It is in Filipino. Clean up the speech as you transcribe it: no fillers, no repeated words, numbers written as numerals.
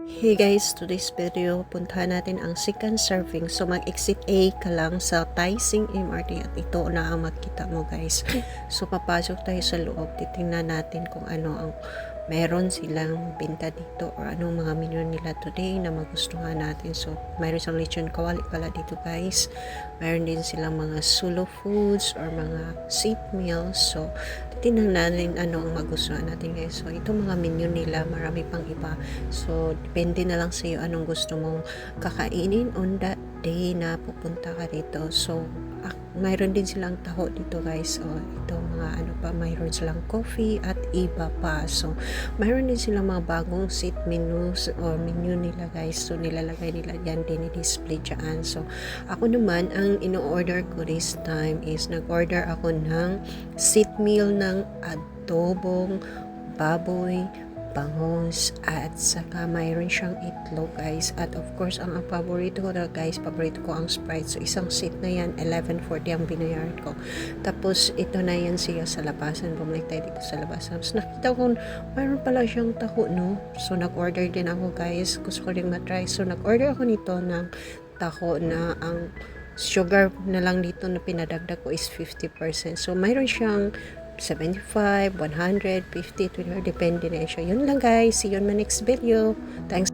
Hey guys, today's video, puntahan natin ang second serving. So mag-exit A ka lang sa Taising MRT at ito na ang makita mo guys. So papasok tayo sa loob, titingnan natin kung ano ang meron silang binta dito or anong mga menu nila today na magustuhan natin. So mayroon silang lechon kawali pala dito guys. Mayroon din silang mga solo foods or mga seat meals. So titingnan natin ano ang magustuhan natin guys. So ito mga menu nila, marami pang iba. So depende na lang sa iyo anong gusto mong kakainin on that day na pupunta ka dito. So mayroon din silang taho dito guys. O ito mga ano pa, mayroon silang coffee at iba pa. So mayroon din silang mga bagong seat menus or menu nila guys. So nilalagay nila yan din i-display dyan. So ako naman ang ino-order ko this time is nag-order ako ng seat meal ng adobong baboy, bangus, at saka mayroon siyang itlog guys. At of course ang paborito ko na guys, paborito ko ang Sprite. So isang seat na yan, 11.40 ang binayaran ko. Tapos ito na yan siya sa labasan. Bumalik tayo dito sa labasan. Tapos nakita ko mayroon pala siyang taho no. So nag-order din ako guys. Gusto ko rin matry. So nag-order ako nito ng taho na ang sugar na lang dito na pinadagdag ko is 50%. So mayroon siyang 75, 100, 50, 20, depende na siya. Yun lang guys. See you on my next video. Thanks.